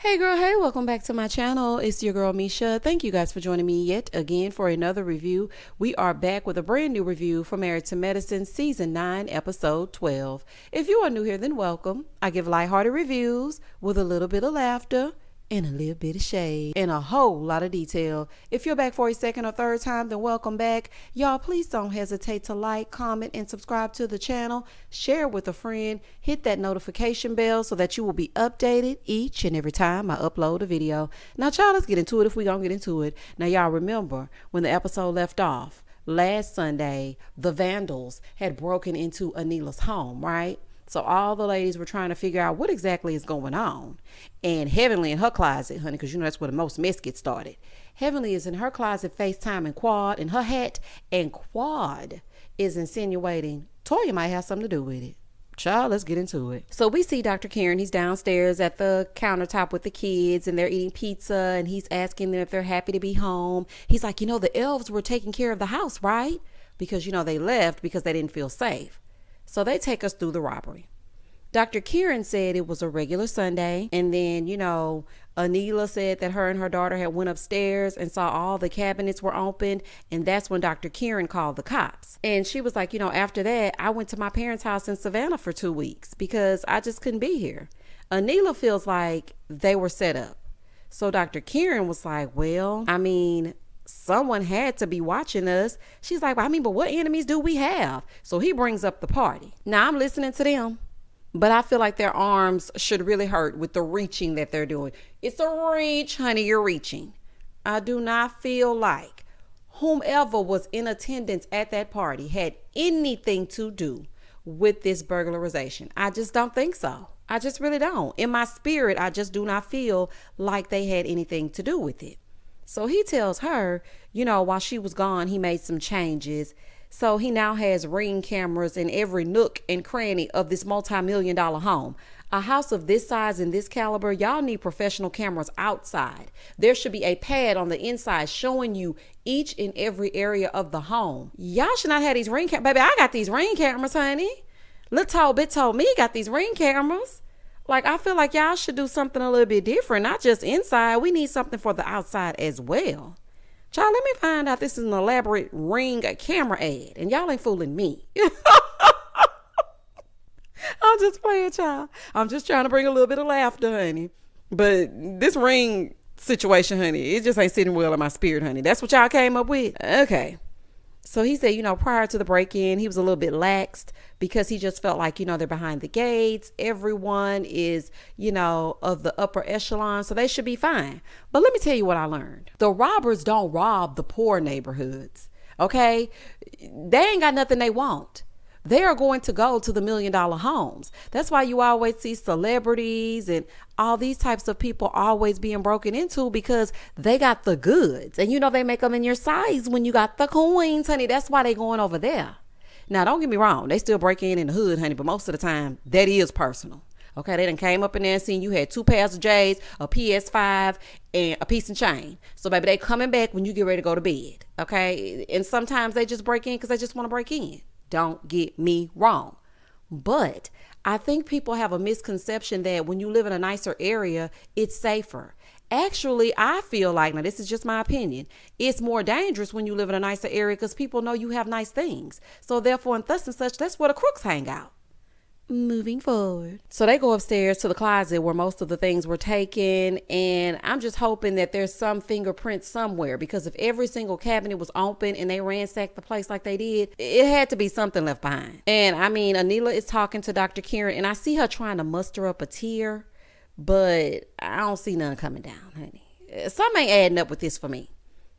Hey girl, hey, welcome back to my channel. It's your girl Misha. Thank you guys for joining me yet again for another review. We are back with a brand new review for Married to Medicine Season 9, Episode 12. If you are new here, then welcome. I give lighthearted reviews with a little bit of laughter and a little bit of shade and a whole lot of detail. If you're back for a second or third time, then welcome back. Y'all, please don't hesitate to like, comment, and subscribe to the channel. Share with a friend. Hit that notification bell so that you will be updated each and every time I upload a video. Now, y'all, let's get into it if we gonna get into it. Now, y'all remember when the episode left off, last Sunday, the vandals had broken into Anila's home, right? So all the ladies were trying to figure out what exactly is going on. And Heavenly in her closet, honey, because you know that's where the most mess gets started. Heavenly is in her closet FaceTiming Quad in her hat. And Quad is insinuating Toya might have something to do with it. Child, let's get into it. So we see Dr. Kieran. He's downstairs at the countertop with the kids and they're eating pizza and he's asking them if they're happy to be home. He's like, the elves were taking care of the house, right? Because, they left because they didn't feel safe. So they take us through the robbery. Dr. Kieran said it was a regular Sunday. And then, Anila said that her and her daughter had went upstairs and saw all the cabinets were opened. And that's when Dr. Kieran called the cops. And she was like, after that, I went to my parents' house in Savannah for 2 weeks because I just couldn't be here. Anila feels like they were set up. So Dr. Kieran was like, someone had to be watching us. She's like, but what enemies do we have? So he brings up the party. Now I'm listening to them, but I feel like their arms should really hurt with the reaching that they're doing. It's a reach, honey, you're reaching. I do not feel like whomever was in attendance at that party had anything to do with this burglarization. I just don't think so. I just really don't. In my spirit, I just do not feel like they had anything to do with it. So he tells her, while she was gone, he made some changes. So he now has Ring cameras in every nook and cranny of this multi-million-dollar home. A house of this size and this caliber, y'all need professional cameras outside. There should be a pad on the inside showing you each and every area of the home. Y'all should not have these Ring cameras. Baby, I got these Ring cameras, honey. Little Bit told me got these Ring cameras. I feel like y'all should do something a little bit different, not just inside. We need something for the outside as well. Child, let me find out this is an elaborate Ring camera ad, and y'all ain't fooling me. I'm just playing, child. I'm just trying to bring a little bit of laughter, honey. But this Ring situation, honey, it just ain't sitting well in my spirit, honey. That's what y'all came up with? Okay. So he said, prior to the break-in, he was a little bit laxed because he just felt like, they're behind the gates. Everyone is, of the upper echelon, so they should be fine. But let me tell you what I learned. The robbers don't rob the poor neighborhoods, okay? They ain't got nothing they want. They are going to go to the $1 million homes. That's why you always see celebrities and all these types of people always being broken into because they got the goods. And they make them in your size when you got the coins, honey. That's why they going over there. Now, don't get me wrong. They still break in the hood, honey, but most of the time that is personal. Okay, they done came up in there and seen you had 2 pairs of J's, a PS5, and a piece and chain. So, baby, they coming back when you get ready to go to bed. Okay, and sometimes they just break in because they just want to break in. Don't get me wrong. But I think people have a misconception that when you live in a nicer area, it's safer. Actually, I feel like, now this is just my opinion, it's more dangerous when you live in a nicer area because people know you have nice things. So therefore, and thus and such, that's where the crooks hang out. Moving forward. So they go upstairs to the closet where most of the things were taken. And I'm just hoping that there's some fingerprints somewhere because if every single cabinet was open and they ransacked the place like they did, it had to be something left behind. And Anila is talking to Dr. Kieran and I see her trying to muster up a tear, but I don't see none coming down, honey. Something ain't adding up with this for me.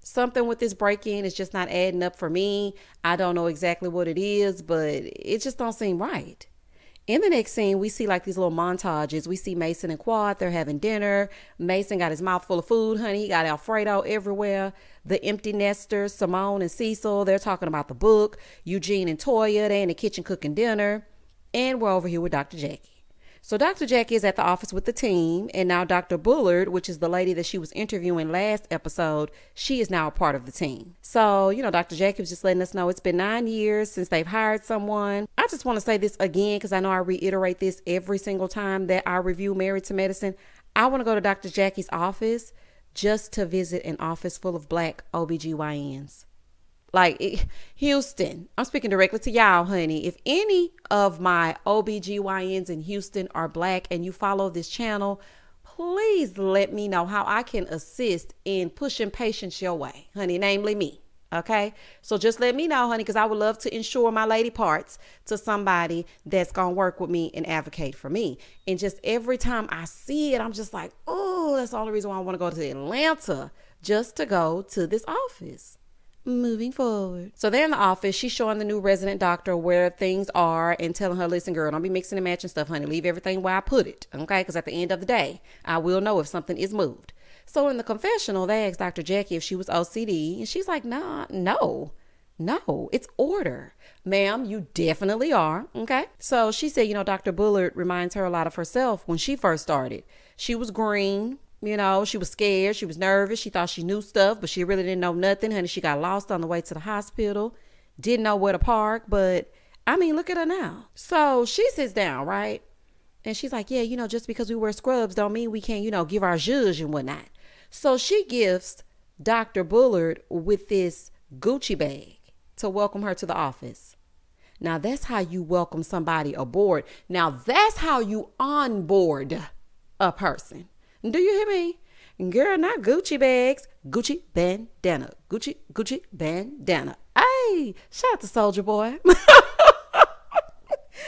Something with this break-in is just not adding up for me. I don't know exactly what it is, but it just don't seem right. In the next scene, we see these little montages. We see Mason and Quad. They're having dinner. Mason got his mouth full of food, honey. He got Alfredo everywhere. The empty nesters, Simone and Cecil, they're talking about the book. Eugene and Toya, they in the kitchen cooking dinner. And we're over here with Dr. Jackie. So Dr. Jackie is at the office with the team, and now Dr. Bullard, which is the lady that she was interviewing last episode, she is now a part of the team. So, Dr. Jackie was just letting us know it's been 9 years since they've hired someone. I just want to say this again because I know I reiterate this every single time that I review Married to Medicine. I want to go to Dr. Jackie's office just to visit an office full of black OBGYNs. Houston, I'm speaking directly to y'all, honey. If any of my OBGYNs in Houston are black and you follow this channel, please let me know how I can assist in pushing patients your way, honey, namely me. Okay, so just let me know, honey, because I would love to insure my lady parts to somebody that's going to work with me and advocate for me. And just every time I see it, I'm just like, oh, that's the only reason why I want to go to Atlanta, just to go to this office. Moving forward. So they're in the office. She's showing the new resident doctor where things are and telling her, listen, girl, don't be mixing and matching stuff, honey. Leave everything where I put it. Okay, because at the end of the day, I will know if something is moved. So in the confessional, they asked Dr. Jackie if she was OCD, and she's like, no, it's order. Ma'am, you definitely are. Okay. So she said, Dr. Bullard reminds her a lot of herself when she first started. She was green. She was scared. She was nervous. She thought she knew stuff, but she really didn't know nothing. Honey, she got lost on the way to the hospital. Didn't know where to park, but look at her now. So she sits down, right? And she's like, yeah, just because we wear scrubs don't mean we can't, give our zhuzh and whatnot. So she gifts Dr. Bullard with this Gucci bag to welcome her to the office. Now, that's how you welcome somebody aboard. Now, that's how you onboard a person. Do you hear me? Girl, not Gucci bags. Gucci bandana. Gucci bandana. Hey, shout out to Soldier Boy.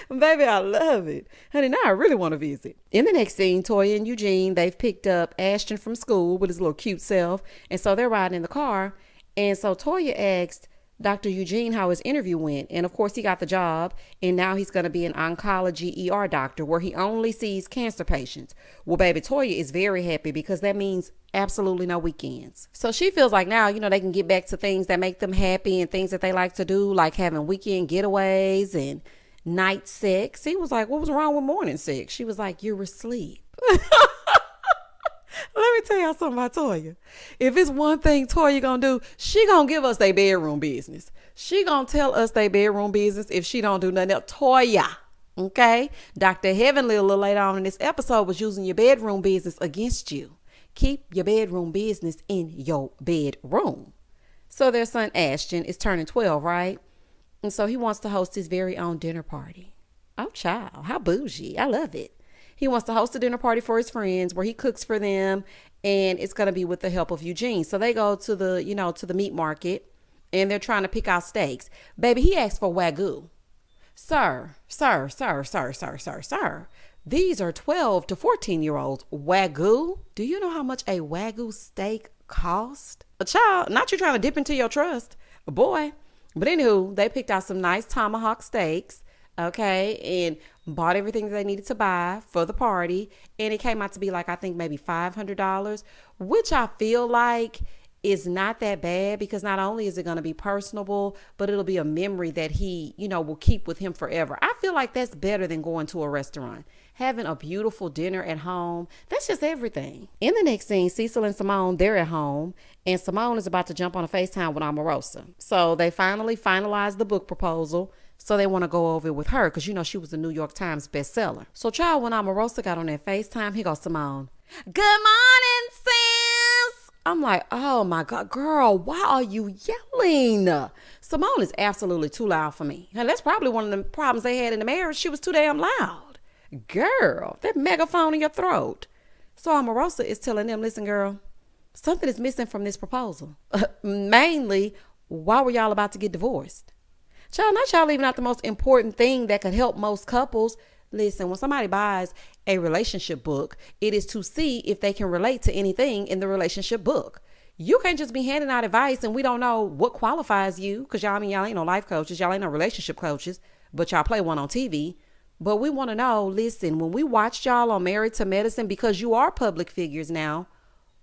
Baby, I love it. Honey, now I really want to visit. In the next scene, Toya and Eugene, they've picked up Ashton from school with his little cute self. And so they're riding in the car. And so Toya asked Dr. Eugene how his interview went. And of course, he got the job. And now he's going to be an oncology ER doctor where he only sees cancer patients. Well, baby, Toya is very happy because that means absolutely no weekends. So she feels like now, they can get back to things that make them happy and things that they like to do, like having weekend getaways and night sex. He was like, what was wrong with morning sex? She was like, you were asleep. Let me tell y'all something about Toya. If it's one thing Toya gonna do, she gonna give us their bedroom business. She gonna tell us their bedroom business if she don't do nothing else. Toya, okay? Dr. Hevaenly a little later on in this episode was using your bedroom business against you. Keep your bedroom business in your bedroom. So their son Ashton is turning 12, right? And so he wants to host his very own dinner party. Oh, child, how bougie. I love it. He wants to host a dinner party for his friends where he cooks for them, and it's going to be with the help of Eugene. So they go to the, to the meat market, and they're trying to pick out steaks. Baby, he asked for Wagyu. Sir. These are 12 to 14-year-olds. Wagyu? Do you know how much a Wagyu steak cost? A child, not you trying to dip into your trust. A boy. But anywho, they picked out some nice tomahawk steaks, okay, and bought everything that they needed to buy for the party. And it came out to be like, I think maybe $500, which I feel like is not that bad because not only is it going to be personable, but it'll be a memory that he, will keep with him forever. I feel like that's better than going to a restaurant. Having a beautiful dinner at home, that's just everything. In the next scene, Cecil and Simone, they're at home, and Simone is about to jump on a FaceTime with Omarosa. So they finally finalized the book proposal. So they want to go over it with her because, she was a New York Times bestseller. So, child, when Omarosa got on that FaceTime, here goes Simone. Good morning, sis. I'm like, oh, my God, girl, why are you yelling? Simone is absolutely too loud for me. And that's probably one of the problems they had in the marriage. She was too damn loud. Girl, that megaphone in your throat. So Omarosa is telling them, listen, girl, something is missing from this proposal. Mainly, why were y'all about to get divorced? Child, not y'all leaving out the most important thing that could help most couples. Listen, when somebody buys a relationship book, it is to see if they can relate to anything in the relationship book. You can't just be handing out advice and we don't know what qualifies you because y'all ain't no life coaches. Y'all ain't no relationship coaches, but y'all play one on TV. But we want to know, listen, when we watched y'all on Married to Medicine, because you are public figures now,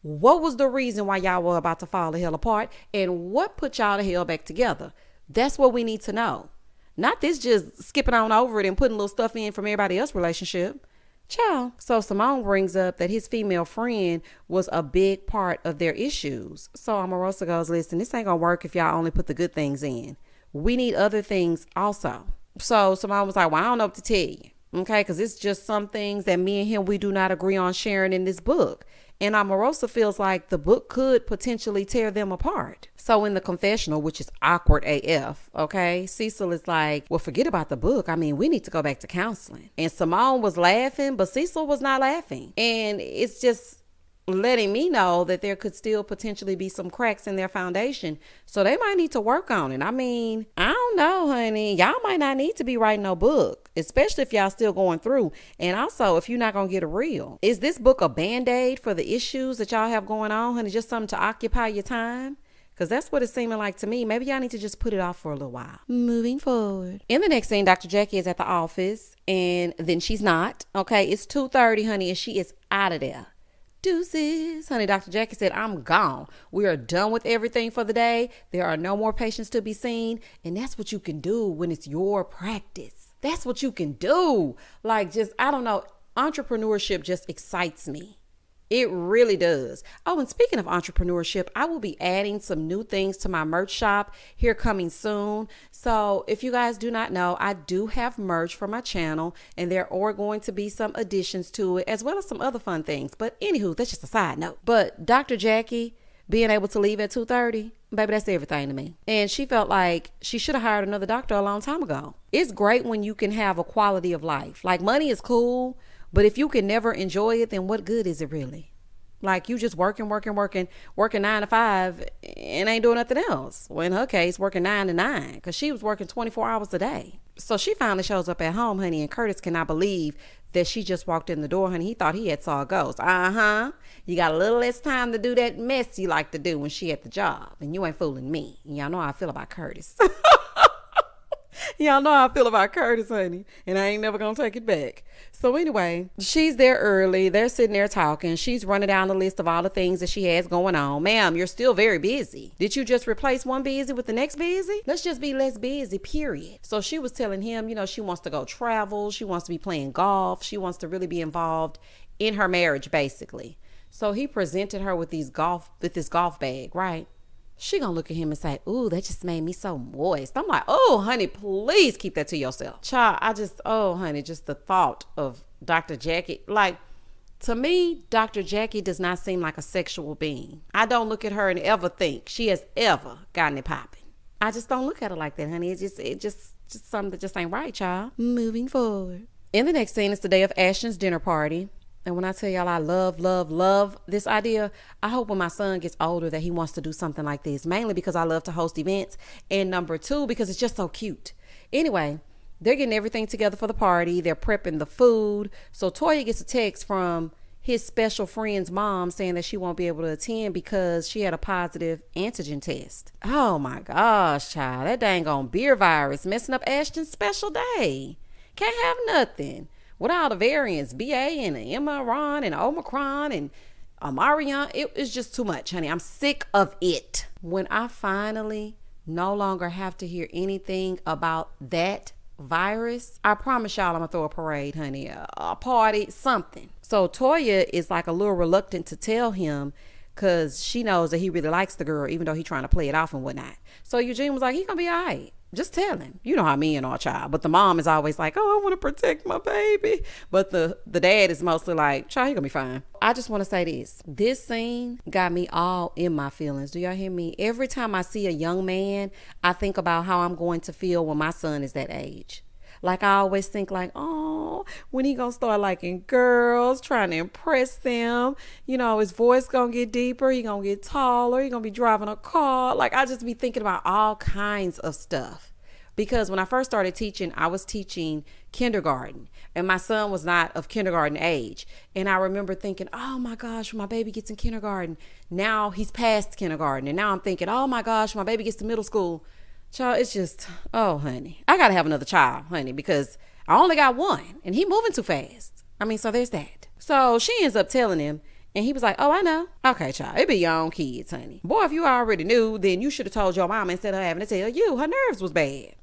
what was the reason why y'all were about to fall the hell apart and what put y'all the hell back together? That's what we need to know. Not this just skipping on over it and putting little stuff in from everybody else's relationship. Ciao. So Simone brings up that his female friend was a big part of their issues. So Omarosa goes, listen, this ain't gonna work if y'all only put the good things in. We need other things also. So Simone was like, well, I don't know what to tell you. Okay, because it's just some things that me and him, we do not agree on sharing in this book. And Omarosa feels like the book could potentially tear them apart. So in the confessional, which is awkward AF, okay, Cecil is like, well, forget about the book. I mean, we need to go back to counseling. And Simone was laughing, but Cecil was not laughing. And it's just letting me know that there could still potentially be some cracks in their foundation. So they might need to work on it. I mean, I don't know, honey. Y'all might not need to be writing no book, especially if y'all still going through. And also, if you're not going to get a real. Is this book a Band-Aid for the issues that y'all have going on, honey? Just something to occupy your time? Because that's what it's seeming like to me. Maybe y'all need to just put it off for a little while. Moving forward. In the next scene, Dr. Jackie is at the office, and then she's not. Okay, it's 2:30, honey, and she is out of there. Deuces. Honey, Dr. Jackie said, I'm gone. We are done with everything for the day. There are no more patients to be seen. And that's what you can do when it's your practice. That's what you can do. Like, just, I don't know. Entrepreneurship just excites me. It really does. Oh, and speaking of entrepreneurship, I will be adding some new things to my merch shop here coming soon. So if you guys do not know, I do have merch for my channel, and there are going to be some additions to it, as well as some other fun things. But anywho, that's just a side note. But Dr. Jackie being able to leave at 2:30, baby, that's everything to me. And she felt like she should have hired another doctor a long time ago. It's great when you can have a quality of life. Like, money is cool, but if you can never enjoy it, then what good is it really? Like, you just working 9 to 5 and ain't doing nothing else. Well, in her case, working 9 to 9, because she was working 24 hours a day. So she finally shows up at home, honey, and Curtis cannot believe that she just walked in the door, honey. He thought he had saw a ghost. You got a little less time to do that mess you like to do when she at the job, and you ain't fooling me. And y'all know how I feel about Curtis. Y'all know how I feel about Curtis, honey, and I ain't never gonna take it back. So anyway, she's there early. They're sitting there talking. She's running down the list of all the things that she has going on. Ma'am, you're still very busy. Did you just replace one busy with the next busy? Let's just be less busy, period. So she was telling him, you know, she wants to go travel. She wants to be playing golf. She wants to really be involved in her marriage, basically. So he presented her with this golf bag, right? She gonna look at him and say, ooh, that just made me so moist. I'm like, oh, honey, please keep that to yourself. Child, honey, just the thought of Dr. Jackie. Like, to me, Dr. Jackie does not seem like a sexual being. I don't look at her and ever think she has ever gotten it popping. I just don't look at her like that, honey. It's just something that just ain't right, child. Moving forward. In the next scene, it's the day of Ashton's dinner party. And when I tell y'all I love this idea, I hope when my son gets older that he wants to do something like this, mainly because I love to host events, and number 2, because it's just so cute. Anyway, they're getting everything together for the party. They're prepping the food. So Toya gets a text from his special friend's mom saying that she won't be able to attend because she had a positive antigen test. Oh my gosh, child, that dang on beer virus messing up Ashton's special day. Can't have nothing. With all the variants, BA and Omicron and Omicron and Omarion, it is just too much, honey. I'm sick of it. When I finally no longer have to hear anything about that virus, I promise y'all I'm gonna throw a parade, honey, a party, something. So Toya is like a little reluctant to tell him because she knows that he really likes the girl, even though he's trying to play it off and whatnot. So Eugene was like, he's gonna be all right. Just tell him. You know how me and our child. But the mom is always like, oh, I want to protect my baby. But the dad is mostly like, child, he gonna be fine. I just want to say this. This scene got me all in my feelings. Do y'all hear me? Every time I see a young man, I think about how I'm going to feel when my son is that age. Like, I always think like, oh, when he gonna start liking girls, trying to impress them, you know, his voice gonna get deeper, he gonna get taller, he gonna be driving a car. Like, I just be thinking about all kinds of stuff. Because when I first started teaching, I was teaching kindergarten, and my son was not of kindergarten age. And I remember thinking, oh my gosh, when my baby gets in kindergarten, now he's past kindergarten. And now I'm thinking, oh my gosh, when my baby gets to middle school. Child, it's just, oh, honey, I got to have another child, honey, because I only got one and he moving too fast. I mean, so there's that. So she ends up telling him, and he was like, oh, I know. Okay, child, it be your own kids, honey. Boy, if you already knew, then you should have told your mama instead of having to tell you. Her nerves was bad.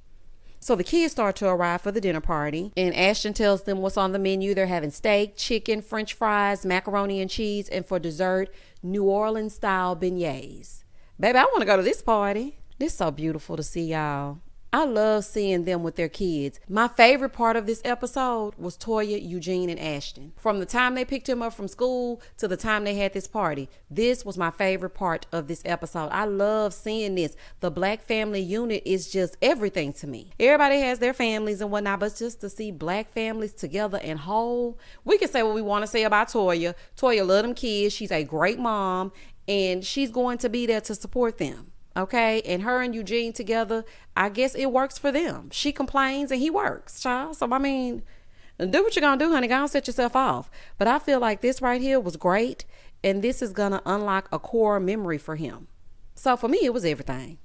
So the kids start to arrive for the dinner party, and Ashton tells them what's on the menu. They're having steak, chicken, French fries, macaroni and cheese, and for dessert, New Orleans style beignets. Baby, I want to go to this party. This is so beautiful to see, y'all. I love seeing them with their kids. My favorite part of this episode was Toya, Eugene, and Ashton. From the time they picked him up from school to the time they had this party, this was my favorite part of this episode. I love seeing this. The black family unit is just everything to me. Everybody has their families and whatnot, but just to see black families together and whole. We can say what we want to say about Toya. Toya love them kids. She's a great mom, and she's going to be there to support them. Okay, and her and Eugene together, I guess it works for them. She complains and he works, child. So, I mean, do what you're going to do, honey. Go and set yourself off. But I feel like this right here was great, and this is going to unlock a core memory for him. So, for me, it was everything.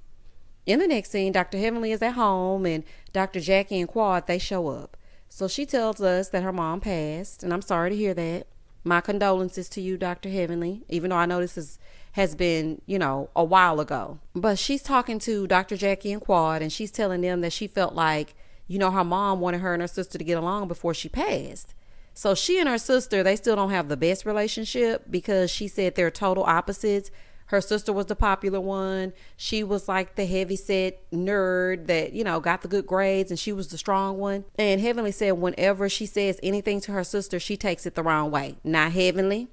In the next scene, Dr. Heavenly is at home, and Dr. Jackie and Quad, they show up. So, she tells us that her mom passed, and I'm sorry to hear that. My condolences to you, Dr. Heavenly, even though I know this has been, a while ago. But she's talking to Dr. Jackie and Quad, and she's telling them that she felt like, her mom wanted her and her sister to get along before she passed. So she and her sister, they still don't have the best relationship because she said they're total opposites. Her sister was the popular one. She was like the heavyset nerd that, got the good grades, and she was the strong one. And Heavenly said whenever she says anything to her sister, she takes it the wrong way. Now, Heavenly,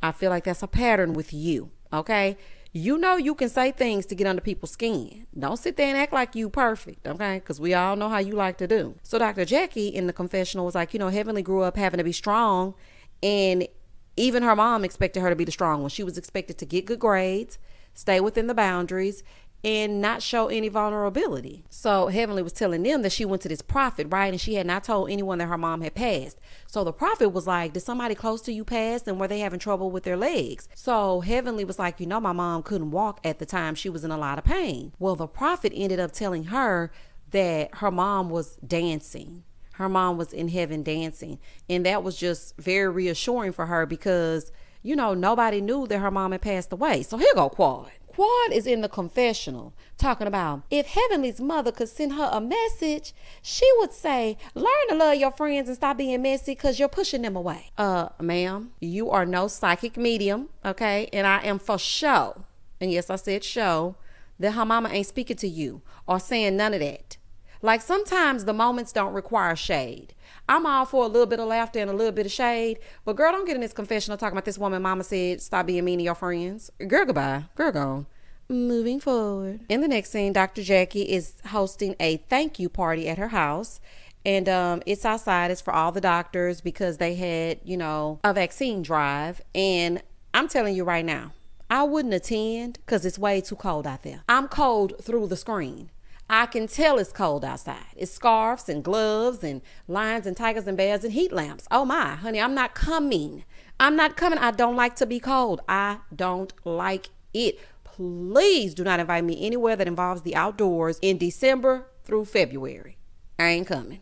I feel like that's a pattern with you, okay? You can say things to get under people's skin. Don't sit there and act like you perfect, okay? Because we all know how you like to do. So Dr. Jackie in the confessional was like, Heavenly grew up having to be strong, and even her mom expected her to be the strong one. She was expected to get good grades, stay within the boundaries, and not show any vulnerability. So Heavenly was telling them that she went to this prophet, right? And she had not told anyone that her mom had passed. So the prophet was like, did somebody close to you pass, and were they having trouble with their legs? So Heavenly was like, my mom couldn't walk at the time. She was in a lot of pain. Well, the prophet ended up telling her that her mom was dancing. Her mom was in heaven dancing. And that was just very reassuring for her because, nobody knew that her mom had passed away. So here go Quad. Quad is in the confessional talking about if Heavenly's mother could send her a message, she would say, learn to love your friends and stop being messy because you're pushing them away. Ma'am, you are no psychic medium, okay? And I am for sure, and yes, I said show, that her mama ain't speaking to you or saying none of that. Like sometimes the moments don't require shade. I'm all for a little bit of laughter and a little bit of shade, but girl, don't get in this confessional talking about this woman mama said, stop being mean to your friends. Girl, goodbye. Girl, gone. Moving forward. In the next scene, Dr. Jackie is hosting a thank you party at her house. And it's outside. It's for all the doctors because they had, a vaccine drive. And I'm telling you right now, I wouldn't attend because it's way too cold out there. I'm cold through the screen. I can tell it's cold outside. It's scarves and gloves and lions and tigers and bears and heat lamps. Oh my, honey, I'm not coming. I don't like to be cold. I don't like it. Please do not invite me anywhere that involves the outdoors in December through February. I ain't coming.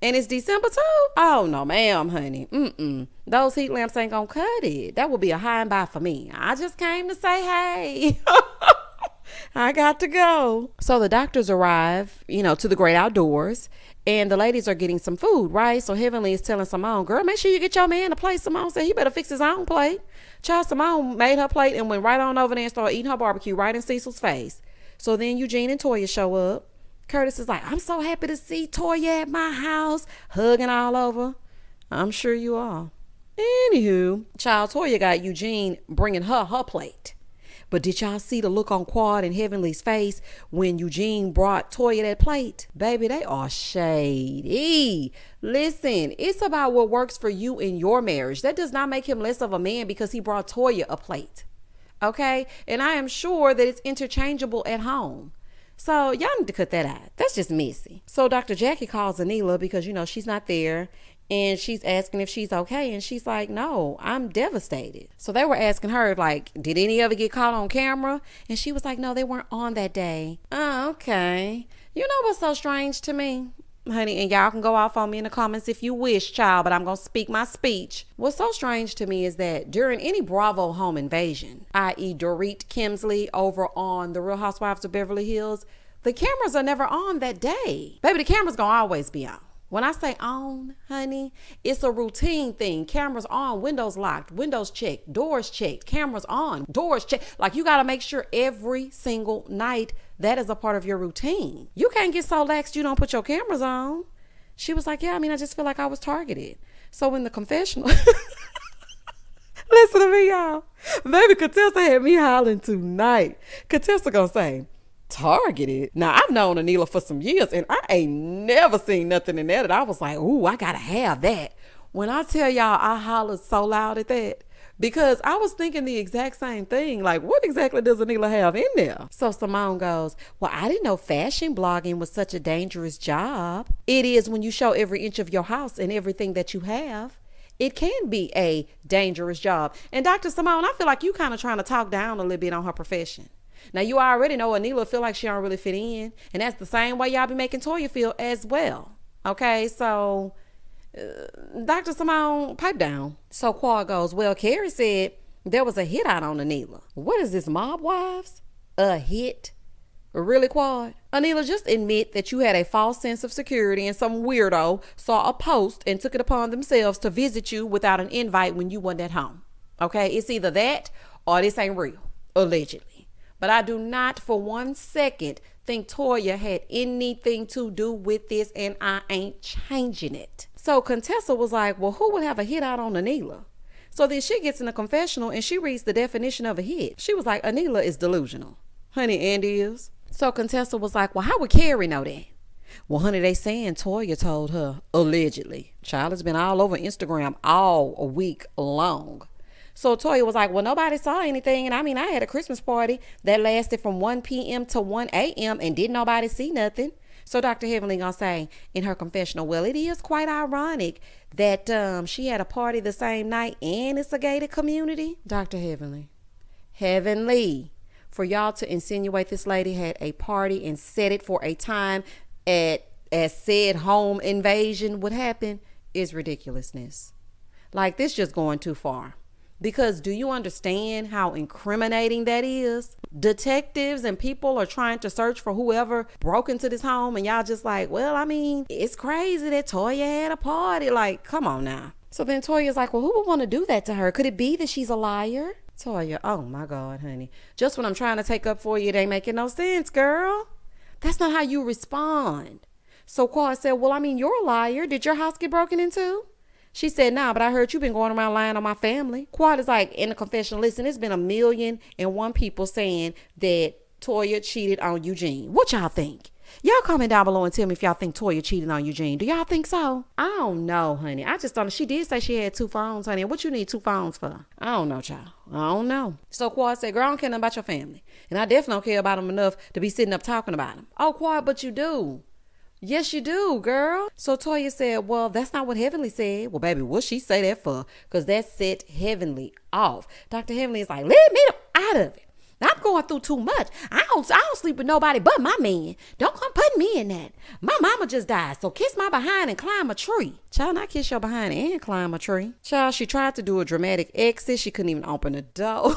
And it's December too? Oh no, ma'am, honey. Those heat lamps ain't gonna cut it. That would be a high and by for me. I just came to say hey. I got to go. So the doctors arrive, to the great outdoors, and the ladies are getting some food, right? So Heavenly is telling Simone, girl, make sure you get your man a plate. Simone said he better fix his own plate. Child, Simone made her plate and went right on over there and started eating her barbecue right in Cecil's face. So then Eugene and Toya show up. Curtis is like, I'm so happy to see Toya at my house, hugging all over. I'm sure you are. Anywho, child, Toya got Eugene bringing her plate. But did y'all see the look on Quad and Heavenly's face when Eugene brought Toya that plate? Baby, they are shady. Listen, it's about what works for you in your marriage. That does not make him less of a man because he brought Toya a plate. Okay? And I am sure that it's interchangeable at home. So y'all need to cut that out. That's just messy. So Dr. Jackie calls Anila because, she's not there. And she's asking if she's okay. And she's like, no, I'm devastated. So they were asking her, like, did any of it get caught on camera? And she was like, no, they weren't on that day. Oh, okay. You know what's so strange to me? Honey, and y'all can go off on me in the comments if you wish, child, but I'm going to speak my speech. What's so strange to me is that during any Bravo home invasion, i.e. Dorit Kemsley over on The Real Housewives of Beverly Hills, the cameras are never on that day. Baby, the cameras going to always be on. When I say on, honey, it's a routine thing. Cameras on, windows locked, windows checked, doors checked, cameras on, doors checked. Like you got to make sure every single night that is a part of your routine. You can't get so lax you don't put your cameras on. She was like, yeah, I mean, I just feel like I was targeted. So in the confessional, listen to me, y'all. Baby Contessa had me hollering tonight. Contessa gonna say, targeted? Now, I've known Anila for some years, and I ain't never seen nothing in there that I was like, ooh, I gotta have that. When I tell y'all, I hollered so loud at that, because I was thinking the exact same thing. Like, what exactly does Anila have in there? So Simone goes, well, I didn't know fashion blogging was such a dangerous job. It is when you show every inch of your house and everything that you have. It can be a dangerous job. And Dr. Simone, I feel like you kind of trying to talk down a little bit on her profession. Now, you already know Anila feel like she don't really fit in. And that's the same way y'all be making Toya feel as well. Okay, so Dr. Simone, pipe down. So Quad goes, well, Carrie said there was a hit out on Anila. What is this, Mob Wives? A hit? Really, Quad? Anila, just admit that you had a false sense of security and some weirdo saw a post and took it upon themselves to visit you without an invite when you weren't at home. Okay, it's either that or this ain't real, allegedly. But I do not for 1 second think Toya had anything to do with this, and I ain't changing it. So Contessa was like, well, who would have a hit out on Anila? So then she gets in a confessional and she reads the definition of a hit. She was like, Anila is delusional. Honey, and is. So Contessa was like, well, how would Carrie know that? Well, honey, they saying Toya told her, allegedly. Child has been all over Instagram all week long. So Toya was like, well, nobody saw anything. And I mean, I had a Christmas party that lasted from 1 p.m. to 1 a.m. and didn't nobody see nothing. So Dr. Hevaenly gonna say in her confessional, well, it is quite ironic that she had a party the same night and it's a gated community. Dr. Heavenly, for y'all to insinuate this lady had a party and set it for a time as said home invasion would happen is ridiculousness. Like, this just going too far. Because do you understand how incriminating that is? Detectives and people are trying to search for whoever broke into this home, and y'all just like, well, I mean, it's crazy that Toya had a party. Like, come on now. So then Toya's like, well, who would want to do that to her? Could it be that she's a liar? Toya, oh my God, honey. Just when I'm trying to take up for you, it ain't making no sense, girl. That's not how you respond. So Quad said, well, I mean, you're a liar. Did your house get broken into? She said, nah, but I heard you've been going around lying on my family. Quad is like, in the confession, listen, it's been 1,000,001 people saying that Toya cheated on Eugene. What y'all think? Y'all comment down below and tell me if y'all think Toya cheated on Eugene. Do y'all think so? I don't know, honey. I just don't know. She did say she had 2 phones, honey. What you need 2 phones for? I don't know, child. I don't know. So Quad said, girl, I don't care nothing about your family. And I definitely don't care about them enough to be sitting up talking about them. Oh, Quad, but you do. Yes, you do, girl. So Toya said, well, that's not what Heavenly said. Well, baby, what she say that for? Because that set Heavenly off. Dr. Heavenly is like, let me out of it. I'm going through too much. I don't sleep with nobody but my man. Don't come put me in that. My mama just died, so kiss my behind and climb a tree. Child, not kiss your behind and climb a tree. Child, she tried to do a dramatic exit. She couldn't even open the door.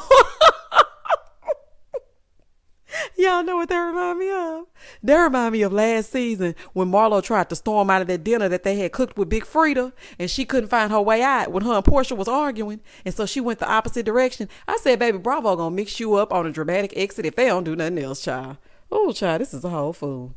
Y'all know what that remind me of? That remind me of last season when Marlo tried to storm out of that dinner that they had cooked with Big Frida, and she couldn't find her way out when her and Portia was arguing, and so she went the opposite direction. I said, baby, Bravo gonna mix you up on a dramatic exit if they don't do nothing else, child. Oh, child, this is a whole fool.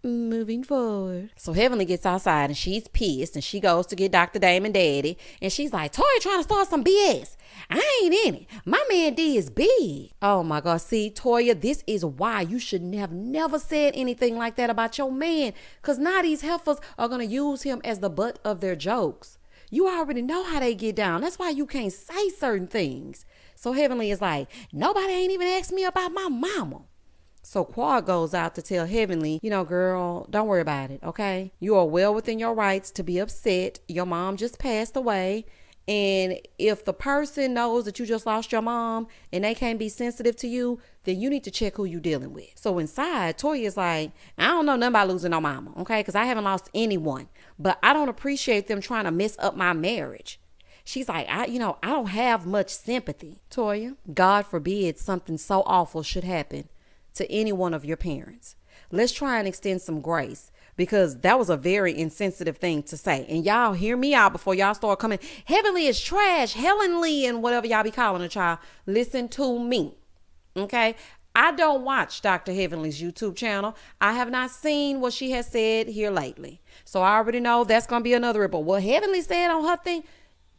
Moving forward. So Heavenly gets outside and she's pissed and she goes to get Dr. Damon Daddy and she's like, Toya trying to start some BS. I ain't in it. My man D is big. Oh my God. See, Toya, this is why you should have never said anything like that about your man, because now these heifers are going to use him as the butt of their jokes. You already know how they get down. That's why you can't say certain things. So Heavenly is like, nobody ain't even asked me about my mama. So Quad goes out to tell Heavenly, you know, girl, don't worry about it, okay? You are well within your rights to be upset. Your mom just passed away. And if the person knows that you just lost your mom and they can't be sensitive to you, then you need to check who you dealing with. So inside, Toya is like, I don't know nothing about losing no mama, okay? Because I haven't lost anyone. But I don't appreciate them trying to mess up my marriage. She's like, I don't have much sympathy. Toya, God forbid something so awful should happen to any one of your parents. Let's try and extend some grace, because that was a very insensitive thing to say. And y'all hear me out before y'all start coming, Heavenly is trash, Heavenly, and whatever y'all be calling a child. Listen to me, okay? I don't watch Dr. Heavenly's YouTube channel. I have not seen what she has said here lately. So I already know that's going to be another ripple. What Heavenly said on her thing,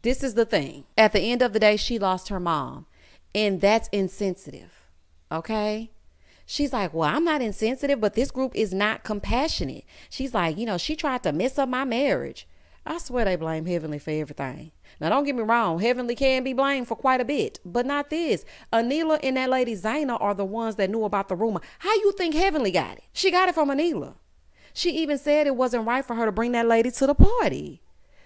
this is the thing. At the end of the day, she lost her mom. And that's insensitive. Okay? She's like, well, I'm not insensitive, but this group is not compassionate. She's like, she tried to mess up my marriage. I swear they blame Heavenly for everything. Now, don't get me wrong. Heavenly can be blamed for quite a bit, but not this. Anila and that lady Zaina are the ones that knew about the rumor. How you think Heavenly got it? She got it from Anila. She even said it wasn't right for her to bring that lady to the party.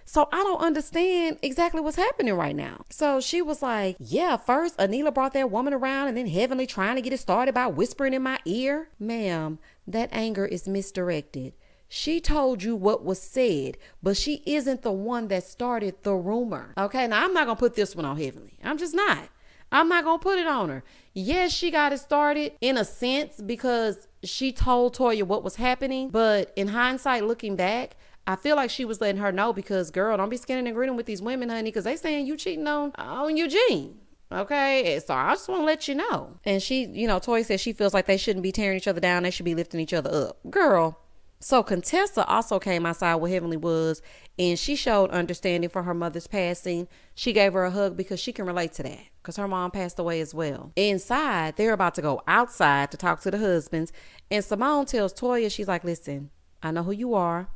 So I don't understand exactly what's happening right now. So she was like, yeah, first Anila brought that woman around and then Heavenly trying to get it started by whispering in my ear. Ma'am, that anger is misdirected. She told you what was said, but she isn't the one that started the rumor. Okay, now I'm not going to put this one on Heavenly. I'm just not. I'm not going to put it on her. Yes, she got it started in a sense because she told Toya what was happening. But in hindsight, looking back, I feel like she was letting her know because, girl, don't be skinning and grinning with these women, honey, because they saying you cheating on Eugene. Okay, so I just want to let you know. And she, Toya says she feels like they shouldn't be tearing each other down. They should be lifting each other up. Girl. So Contessa also came outside where Heavenly was, and she showed understanding for her mother's passing. She gave her a hug because she can relate to that because her mom passed away as well. Inside, they're about to go outside to talk to the husbands, and Simone tells Toya, she's like, listen, I know who you are.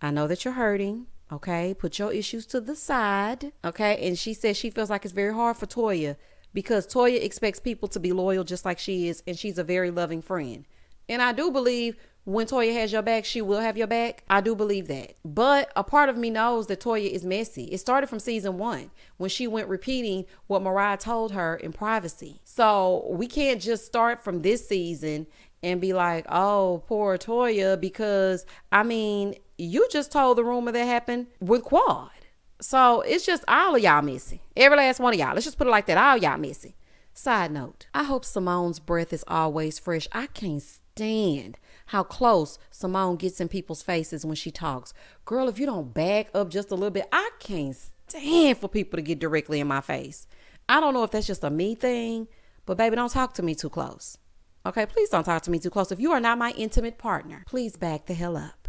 I know that you're hurting. Okay, put your issues to the side. Okay, and she says she feels like it's very hard for Toya because Toya expects people to be loyal just like she is, and she's a very loving friend. And I do believe when Toya has your back, she will have your back. I do believe that. But a part of me knows that Toya is messy. It started from season 1 when she went repeating what Mariah told her in privacy. So we can't just start from this season and be like, oh, poor Toya, because you just told the rumor that happened with Quad. So it's just all of y'all messy. Every last one of y'all. Let's just put it like that. All y'all messy. Side note, I hope Simone's breath is always fresh. I can't stand how close Simone gets in people's faces when she talks. Girl, if you don't back up just a little bit, I can't stand for people to get directly in my face. I don't know if that's just a me thing, but baby, don't talk to me too close. Okay, please don't talk to me too close. If you are not my intimate partner, please back the hell up.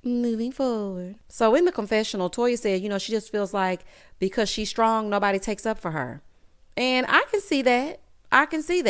Moving forward. So in the confessional, Toya said, she just feels like because she's strong, nobody takes up for her. And I can see that. I can see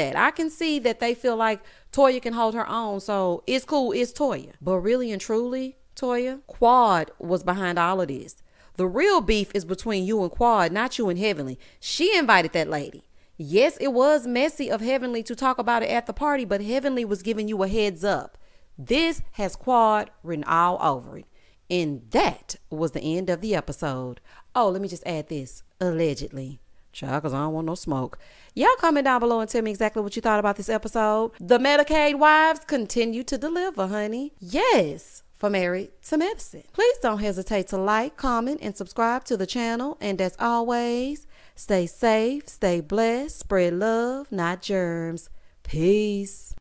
that they feel like Toya can hold her own. So it's cool. It's Toya. But really and truly, Toya, Quad was behind all of this. The real beef is between you and Quad, not you and Heavenly. She invited that lady. Yes, it was messy of Heavenly to talk about it at the party, but Heavenly was giving you a heads up. This has Quad written all over it. And that was the end of the episode. Oh, let me just add this. Allegedly. Child, because I don't want no smoke. Y'all comment down below and tell me exactly what you thought about this episode. The Medicaid wives continue to deliver, honey. Yes, for Married to Medicine. Please don't hesitate to like, comment, and subscribe to the channel. And as always, stay safe, stay blessed, spread love, not germs. Peace.